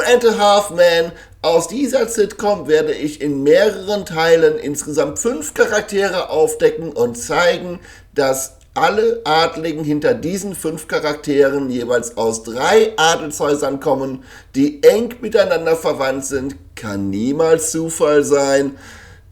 and a Half Men. Aus dieser Sitcom werde ich in mehreren Teilen insgesamt 5 Charaktere aufdecken und zeigen, dass alle Adligen hinter diesen 5 Charakteren jeweils aus 3 Adelshäusern kommen, die eng miteinander verwandt sind. Kann niemals Zufall sein.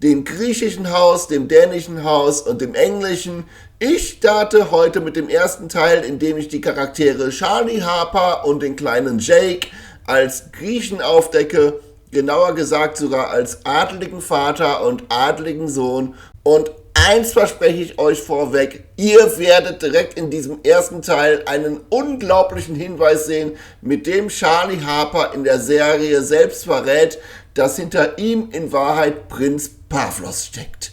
Dem griechischen Haus, dem dänischen Haus und dem englischen. Ich starte heute mit dem ersten Teil, in dem ich die Charaktere Charlie Harper und den kleinen Jake als Griechen aufdecke, genauer gesagt sogar als adligen Vater und adligen Sohn. Und eins verspreche ich euch vorweg, ihr werdet direkt in diesem ersten Teil einen unglaublichen Hinweis sehen, mit dem Charlie Harper in der Serie selbst verrät, dass hinter ihm in Wahrheit Prinz Pavlos steckt.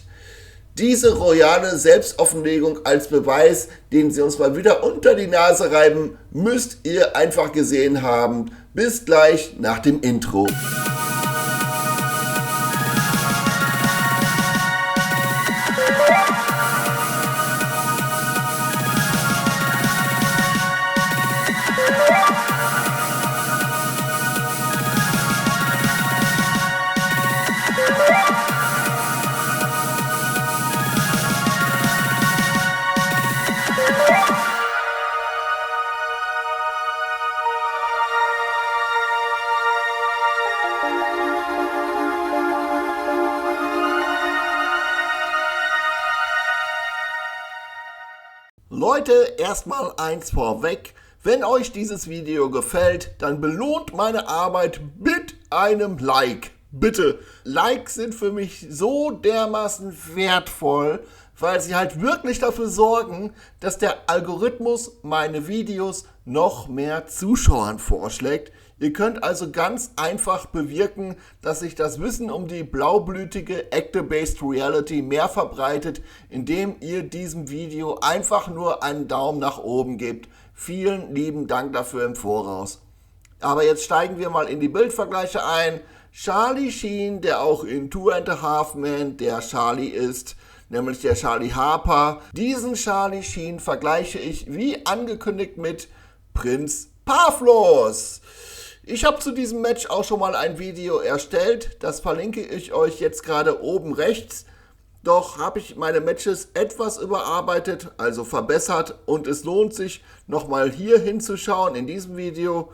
Diese royale Selbstoffenlegung als Beweis, den sie uns mal wieder unter die Nase reiben, müsst ihr einfach gesehen haben. Bis gleich nach dem Intro. Leute, erstmal eins vorweg, wenn euch dieses Video gefällt, dann belohnt meine Arbeit mit einem Like. Bitte, Likes sind für mich so dermaßen wertvoll, weil sie halt wirklich dafür sorgen, dass der Algorithmus meine Videos noch mehr Zuschauern vorschlägt. Ihr könnt also ganz einfach bewirken, dass sich das Wissen um die blaublütige Actor-Based Reality mehr verbreitet, indem ihr diesem Video einfach nur einen Daumen nach oben gebt. Vielen lieben Dank dafür im Voraus. Aber jetzt steigen wir mal in die Bildvergleiche ein. Charlie Sheen, der auch in Two and a Half Men der Charlie ist, nämlich der Charlie Harper. Diesen Charlie Sheen vergleiche ich wie angekündigt mit Prinz Pavlos. Ich habe zu diesem Match auch schon mal ein Video erstellt, das verlinke ich euch jetzt gerade oben rechts. Doch habe ich meine Matches etwas überarbeitet, also verbessert, und es lohnt sich nochmal hier hinzuschauen in diesem Video.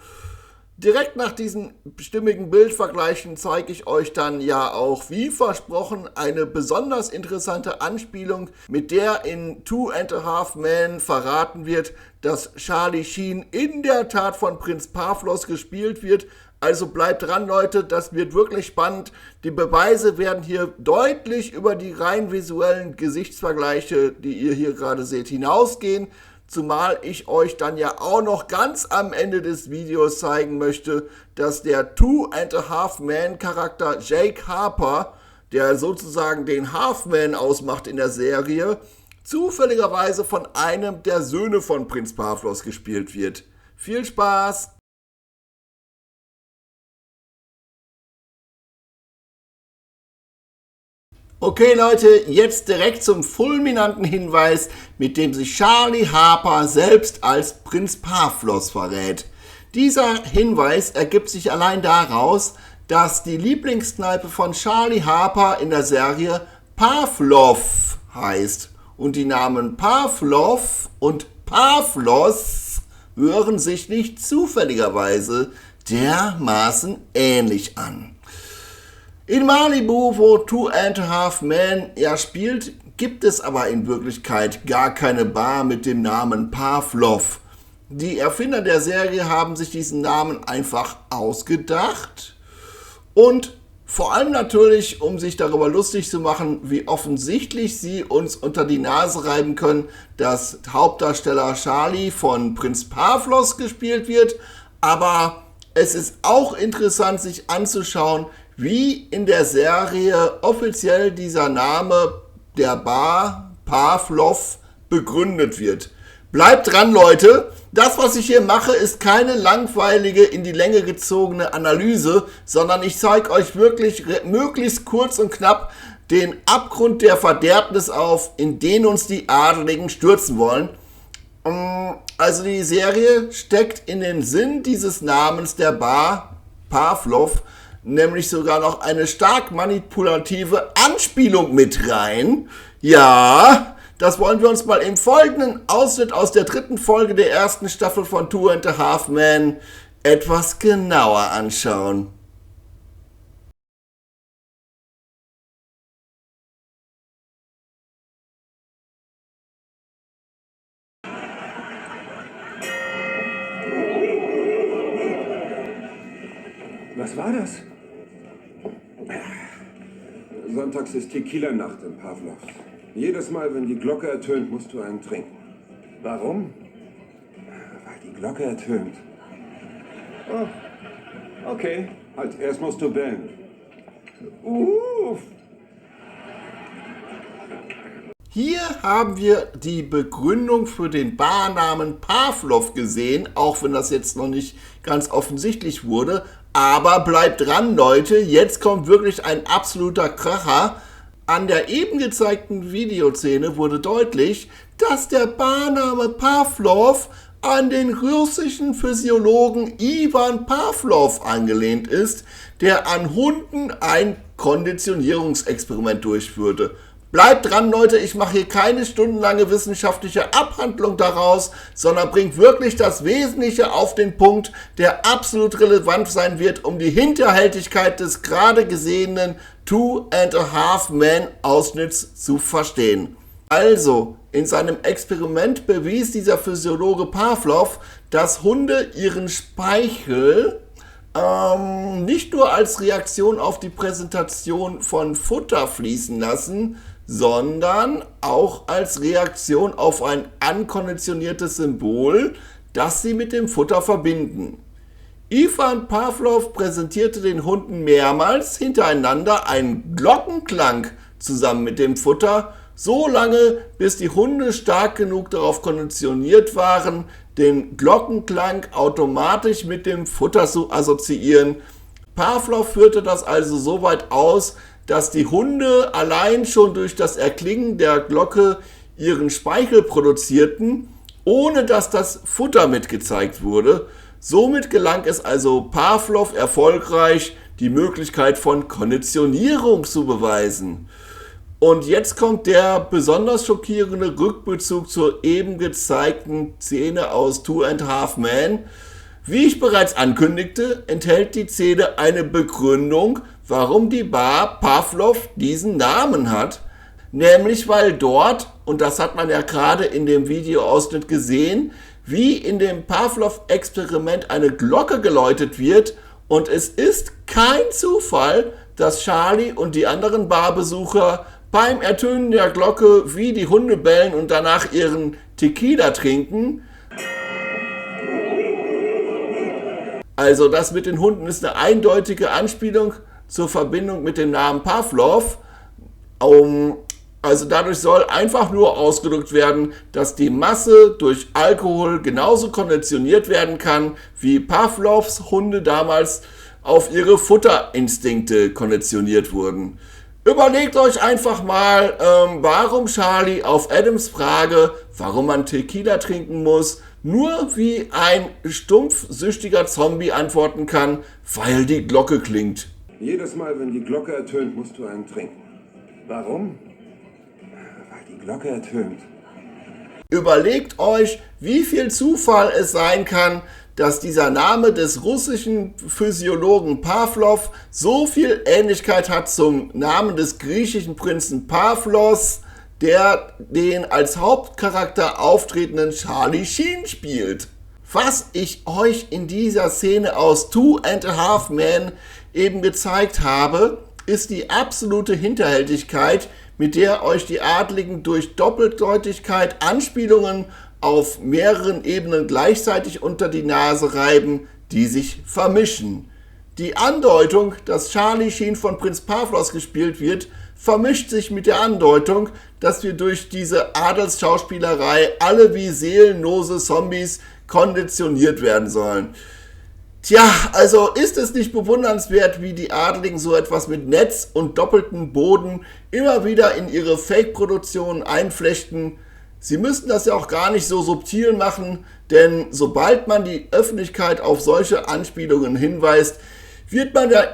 Direkt nach diesen stimmigen Bildvergleichen zeige ich euch dann ja auch, wie versprochen, eine besonders interessante Anspielung, mit der in Two and a Half Men verraten wird, dass Charlie Sheen in der Tat von Prinz Pavlos gespielt wird. Also bleibt dran, Leute, das wird wirklich spannend. Die Beweise werden hier deutlich über die rein visuellen Gesichtsvergleiche, die ihr hier gerade seht, hinausgehen. Zumal ich euch dann ja auch noch ganz am Ende des Videos zeigen möchte, dass der Two and a Half Man Charakter Jake Harper, der sozusagen den Halfman ausmacht in der Serie, zufälligerweise von einem der Söhne von Prinz Pavlos gespielt wird. Viel Spaß! Okay Leute, jetzt direkt zum fulminanten Hinweis, mit dem sich Charlie Harper selbst als Prinz Pavlos verrät. Dieser Hinweis ergibt sich allein daraus, dass die Lieblingskneipe von Charlie Harper in der Serie Pavlov heißt. Und die Namen Pavlov und Pavlos hören sich nicht zufälligerweise dermaßen ähnlich an. In Malibu, wo Two and a Half Men ja spielt, gibt es aber in Wirklichkeit gar keine Bar mit dem Namen Pavlov. Die Erfinder der Serie haben sich diesen Namen einfach ausgedacht und vor allem natürlich, um sich darüber lustig zu machen, wie offensichtlich sie uns unter die Nase reiben können, dass Hauptdarsteller Charlie von Prinz Pavlos gespielt wird, aber es ist auch interessant, sich anzuschauen, wie in der Serie offiziell dieser Name der Bar Pavlov begründet wird. Bleibt dran, Leute! Das, was ich hier mache, ist keine langweilige, in die Länge gezogene Analyse, sondern ich zeige euch wirklich möglichst kurz und knapp den Abgrund der Verderbnis auf, in den uns die Adeligen stürzen wollen. Also die Serie steckt in den Sinn dieses Namens der Bar Pavlov nämlich sogar noch eine stark manipulative Anspielung mit rein. Ja, das wollen wir uns mal im folgenden Ausschnitt aus der 3. Folge der 1. Staffel von Two and a Half Men etwas genauer anschauen. Was war das? Sonntags ist Tequila-Nacht in Pavlov. Jedes Mal, wenn die Glocke ertönt, musst du einen trinken. Warum? Weil die Glocke ertönt. Oh, okay. Halt, erst musst du bellen. Hier haben wir die Begründung für den Barnamen Pavlov gesehen, auch wenn das jetzt noch nicht ganz offensichtlich wurde. Aber bleibt dran, Leute, jetzt kommt wirklich ein absoluter Kracher. An der eben gezeigten Videoszene wurde deutlich, dass der Barname Pavlov an den russischen Physiologen Iwan Pavlov angelehnt ist, der an Hunden ein Konditionierungsexperiment durchführte. Bleibt dran, Leute, ich mache hier keine stundenlange wissenschaftliche Abhandlung daraus, sondern bringt wirklich das Wesentliche auf den Punkt, der absolut relevant sein wird, um die Hinterhältigkeit des gerade gesehenen Two and a Half Men Ausschnitts zu verstehen. Also, in seinem Experiment bewies dieser Physiologe Pavlov, dass Hunde ihren Speichel nicht nur als Reaktion auf die Präsentation von Futter fließen lassen, sondern auch als Reaktion auf ein ankonditioniertes Symbol, das sie mit dem Futter verbinden. Iwan Pavlov präsentierte den Hunden mehrmals hintereinander einen Glockenklang zusammen mit dem Futter, so lange, bis die Hunde stark genug darauf konditioniert waren, den Glockenklang automatisch mit dem Futter zu assoziieren. Pavlov führte das also so weit aus, dass die Hunde allein schon durch das Erklingen der Glocke ihren Speichel produzierten, ohne dass das Futter mitgezeigt wurde. Somit gelang es also Pavlov erfolgreich, die Möglichkeit von Konditionierung zu beweisen. Und jetzt kommt der besonders schockierende Rückbezug zur eben gezeigten Szene aus Two and a Half Men. Wie ich bereits ankündigte, enthält die Szene eine Begründung, warum die Bar Pavlov diesen Namen hat. Nämlich weil dort, und das hat man ja gerade in dem Videoausschnitt gesehen, wie in dem Pavlov-Experiment eine Glocke geläutet wird. Und es ist kein Zufall, dass Charlie und die anderen Barbesucher beim Ertönen der Glocke wie die Hunde bellen und danach ihren Tequila trinken. Also das mit den Hunden ist eine eindeutige Anspielung zur Verbindung mit dem Namen Pavlov. Also dadurch soll einfach nur ausgedrückt werden, dass die Masse durch Alkohol genauso konditioniert werden kann, wie Pavlovs Hunde damals auf ihre Futterinstinkte konditioniert wurden. Überlegt euch einfach mal, warum Charlie auf Adams Frage, warum man Tequila trinken muss, nur wie ein stumpfsüchtiger Zombie antworten kann, weil die Glocke klingt. Jedes Mal, wenn die Glocke ertönt, musst du einen trinken. Warum? Weil die Glocke ertönt. Überlegt euch, wie viel Zufall es sein kann, dass dieser Name des russischen Physiologen Pavlov so viel Ähnlichkeit hat zum Namen des griechischen Prinzen Pavlos, der den als Hauptcharakter auftretenden Charlie Sheen spielt. Was ich euch in dieser Szene aus Two and a Half Men eben gezeigt habe, ist die absolute Hinterhältigkeit, mit der euch die Adligen durch Doppeldeutigkeit Anspielungen auf mehreren Ebenen gleichzeitig unter die Nase reiben, die sich vermischen. Die Andeutung, dass Charlie Sheen von Prinz Pavlos gespielt wird, vermischt sich mit der Andeutung, dass wir durch diese Adelsschauspielerei alle wie seelenlose Zombies konditioniert werden sollen. Tja, also ist es nicht bewundernswert, wie die Adligen so etwas mit Netz und doppeltem Boden immer wieder in ihre Fake-Produktionen einflechten. Sie müssten das ja auch gar nicht so subtil machen, denn sobald man die Öffentlichkeit auf solche Anspielungen hinweist, wird man ja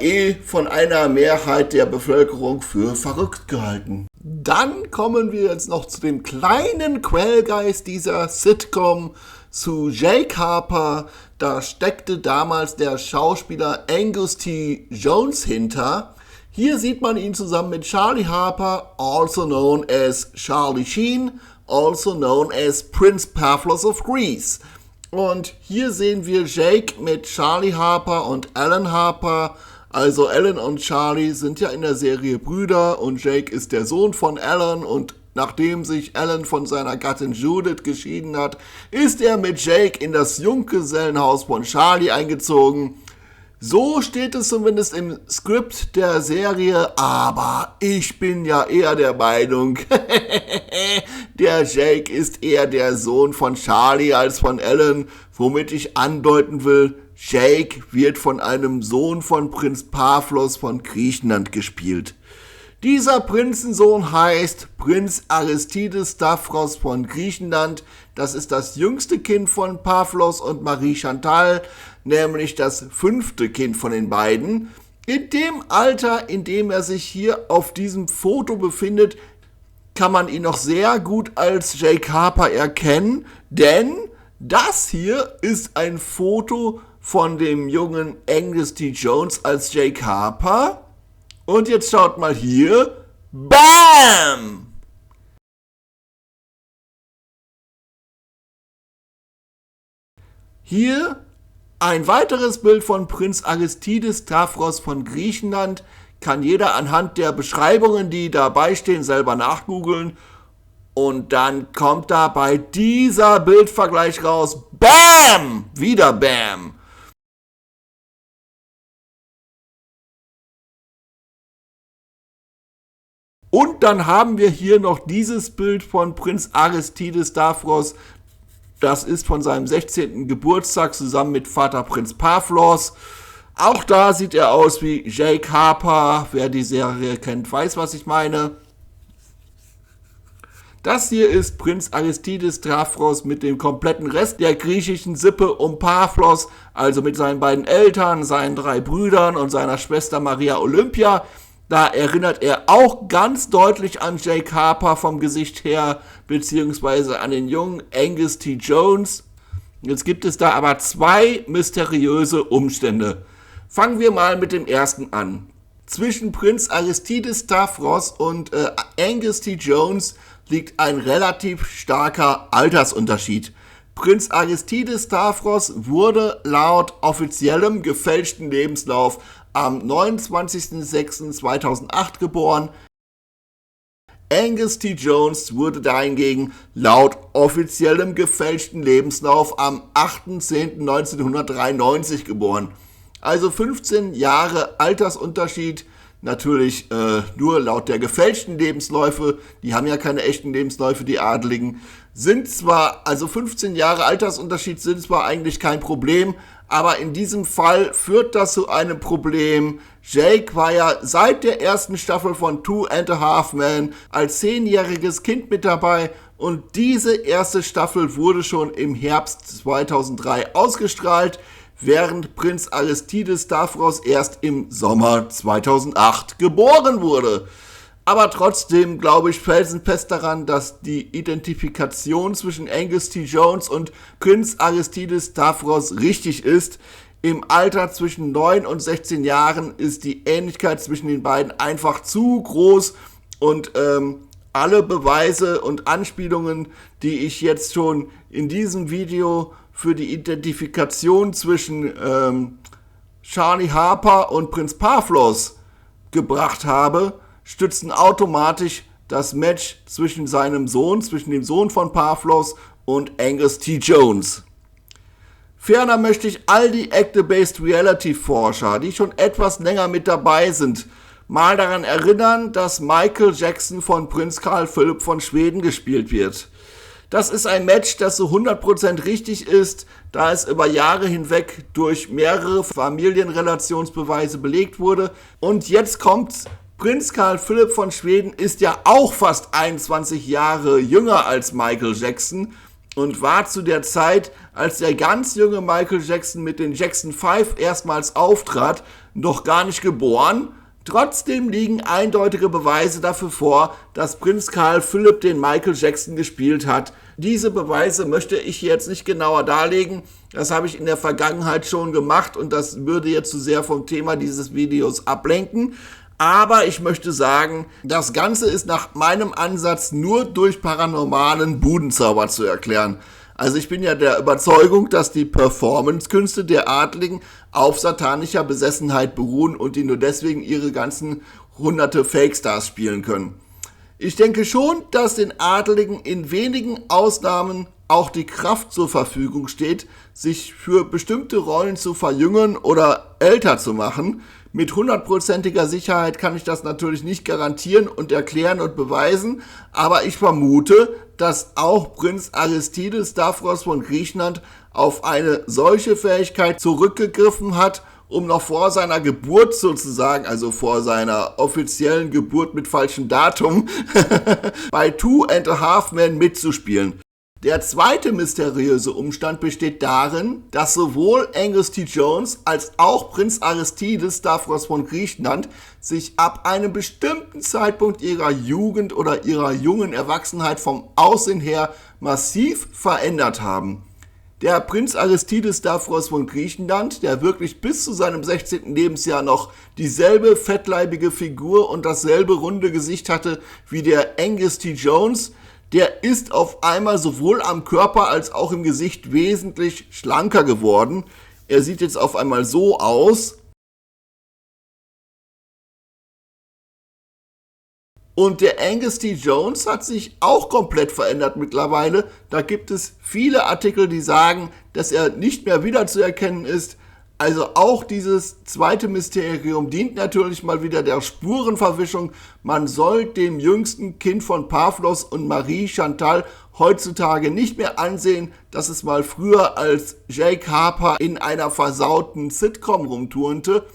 von einer Mehrheit der Bevölkerung für verrückt gehalten. Dann kommen wir jetzt noch zu dem kleinen Quellgeist dieser Sitcom, zu Jake Harper. Da steckte damals der Schauspieler Angus T. Jones hinter. Hier sieht man ihn zusammen mit Charlie Harper, also known as Charlie Sheen, also known as Prince Pavlos of Greece. Und hier sehen wir Jake mit Charlie Harper und Alan Harper. Also Alan und Charlie sind ja in der Serie Brüder und Jake ist der Sohn von Alan, und nachdem sich Alan von seiner Gattin Judith geschieden hat, ist er mit Jake in das Junggesellenhaus von Charlie eingezogen. So steht es zumindest im Skript der Serie, aber ich bin ja eher der Meinung, der Jake ist eher der Sohn von Charlie als von Alan, womit ich andeuten will, Jake wird von einem Sohn von Prinz Pavlos von Griechenland gespielt. Dieser Prinzensohn heißt Prinz Aristides Stavros von Griechenland. Das ist das jüngste Kind von Pavlos und Marie Chantal, nämlich das 5. Kind von den beiden. In dem Alter, in dem er sich hier auf diesem Foto befindet, kann man ihn noch sehr gut als Jake Harper erkennen, denn das hier ist ein Foto von dem jungen Angus T. Jones als Jake Harper. Und jetzt schaut mal hier. BAM! Hier ein weiteres Bild von Prinz Aristides Stavros von Griechenland. Kann jeder anhand der Beschreibungen, die dabei stehen, selber nachgoogeln. Und dann kommt da bei dieser Bildvergleich raus. BAM! Wieder BAM! Und dann haben wir hier noch dieses Bild von Prinz Aristides Stavros. Das ist von seinem 16. Geburtstag zusammen mit Vater Prinz Pavlos. Auch da sieht er aus wie Jake Harper. Wer die Serie kennt, weiß, was ich meine. Das hier ist Prinz Aristides Stavros mit dem kompletten Rest der griechischen Sippe um Pavlos, also mit seinen beiden Eltern, seinen 3 Brüdern und seiner Schwester Maria Olympia. Da erinnert er auch ganz deutlich an Jake Harper vom Gesicht her, beziehungsweise an den jungen Angus T. Jones. Jetzt gibt es da aber 2 mysteriöse Umstände. Fangen wir mal mit dem ersten an. Zwischen Prinz Aristides Stavros und Angus T. Jones liegt ein relativ starker Altersunterschied. Prinz Aristides Stavros wurde laut offiziellem gefälschten Lebenslauf am 29.06.2008 geboren. Angus T. Jones wurde dahingegen laut offiziellem gefälschten Lebenslauf am 8.10.1993 geboren. Also 15 Jahre Altersunterschied, natürlich nur laut der gefälschten Lebensläufe, die haben ja keine echten Lebensläufe, die Adeligen, sind zwar, also 15 Jahre Altersunterschied sind zwar eigentlich kein Problem, aber in diesem Fall führt das zu einem Problem. Jake war ja seit der ersten Staffel von 2.5 Men als 10-jähriges Kind mit dabei und diese erste Staffel wurde schon im Herbst 2003 ausgestrahlt, während Prinz Aristides Stavros erst im Sommer 2008 geboren wurde. Aber trotzdem glaube ich felsenfest daran, dass die Identifikation zwischen Angus T. Jones und Prinz Aristides Stavros richtig ist. Im Alter zwischen 9 und 16 Jahren ist die Ähnlichkeit zwischen den beiden einfach zu groß und alle Beweise und Anspielungen, die ich jetzt schon in diesem Video für die Identifikation zwischen Charlie Harper und Prinz Pavlos gebracht habe, stützen automatisch das Match zwischen dem Sohn von Pavlos und Angus T. Jones. Ferner möchte ich all die Actor-Based Reality-Forscher, die schon etwas länger mit dabei sind, mal daran erinnern, dass Michael Jackson von Prinz Carl Philipp von Schweden gespielt wird. Das ist ein Match, das so 100% richtig ist, da es über Jahre hinweg durch mehrere Familienrelationsbeweise belegt wurde. Und jetzt kommt's. Prinz Carl Philipp von Schweden ist ja auch fast 21 Jahre jünger als Michael Jackson und war zu der Zeit, als der ganz junge Michael Jackson mit den Jackson 5 erstmals auftrat, noch gar nicht geboren. Trotzdem liegen eindeutige Beweise dafür vor, dass Prinz Carl Philipp den Michael Jackson gespielt hat. Diese Beweise möchte ich jetzt nicht genauer darlegen. Das habe ich in der Vergangenheit schon gemacht und das würde jetzt zu sehr vom Thema dieses Videos ablenken. Aber ich möchte sagen, das Ganze ist nach meinem Ansatz nur durch paranormalen Budenzauber zu erklären. Also ich bin ja der Überzeugung, dass die Performance-Künste der Adligen auf satanischer Besessenheit beruhen und die nur deswegen ihre ganzen hunderte Fake-Stars spielen können. Ich denke schon, dass den Adligen in wenigen Ausnahmen auch die Kraft zur Verfügung steht, sich für bestimmte Rollen zu verjüngen oder älter zu machen. Mit 100%iger Sicherheit kann ich das natürlich nicht garantieren und erklären und beweisen, aber ich vermute, dass auch Prinz Aristides Stavros von Griechenland auf eine solche Fähigkeit zurückgegriffen hat, um noch vor seiner Geburt sozusagen, also vor seiner offiziellen Geburt mit falschem Datum, bei 2.5 Men mitzuspielen. Der zweite mysteriöse Umstand besteht darin, dass sowohl Angus T. Jones als auch Prinz Aristides Stavros von Griechenland sich ab einem bestimmten Zeitpunkt ihrer Jugend oder ihrer jungen Erwachsenheit vom Aussehen her massiv verändert haben. Der Prinz Aristides Stavros von Griechenland, der wirklich bis zu seinem 16. Lebensjahr noch dieselbe fettleibige Figur und dasselbe runde Gesicht hatte wie der Angus T. Jones, der ist auf einmal sowohl am Körper als auch im Gesicht wesentlich schlanker geworden. Er sieht jetzt auf einmal so aus. Und der Angus T. Jones hat sich auch komplett verändert mittlerweile. Da gibt es viele Artikel, die sagen, dass er nicht mehr wiederzuerkennen ist. Also auch dieses zweite Mysterium dient natürlich mal wieder der Spurenverwischung. Man soll dem jüngsten Kind von Pavlos und Marie Chantal heutzutage nicht mehr ansehen, dass es mal früher als Jake Harper in einer versauten Sitcom rumturnte.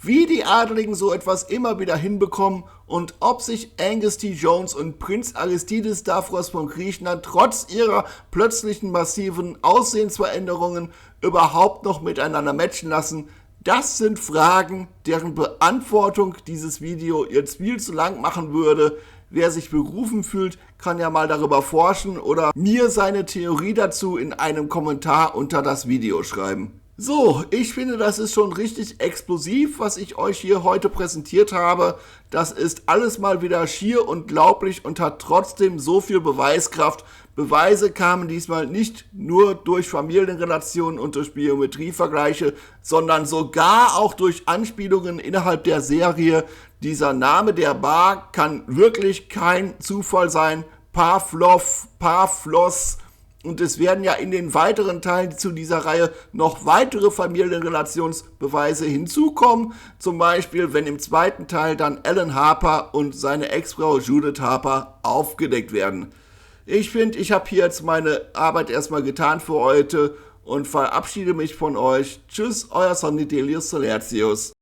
Wie die Adligen so etwas immer wieder hinbekommen und ob sich Angus T. Jones und Prinz Aristides Stavros von Griechenland trotz ihrer plötzlichen massiven Aussehensveränderungen überhaupt noch miteinander matchen lassen, das sind Fragen, deren Beantwortung dieses Video jetzt viel zu lang machen würde. Wer sich berufen fühlt, kann ja mal darüber forschen oder mir seine Theorie dazu in einem Kommentar unter das Video schreiben. So, ich finde, das ist schon richtig explosiv, was ich euch hier heute präsentiert habe. Das ist alles mal wieder schier unglaublich und hat trotzdem so viel Beweiskraft. Beweise kamen diesmal nicht nur durch Familienrelationen und durch Biometrievergleiche, sondern sogar auch durch Anspielungen innerhalb der Serie. Dieser Name der Bar kann wirklich kein Zufall sein. Pavlos. Und es werden ja in den weiteren Teilen zu dieser Reihe noch weitere Familienrelationsbeweise hinzukommen. Zum Beispiel, wenn im zweiten Teil dann Alan Harper und seine Ex-Frau Judith Harper aufgedeckt werden. Ich finde, ich habe hier jetzt meine Arbeit erstmal getan für heute und verabschiede mich von euch. Tschüss, euer Sonny Delius Solertius.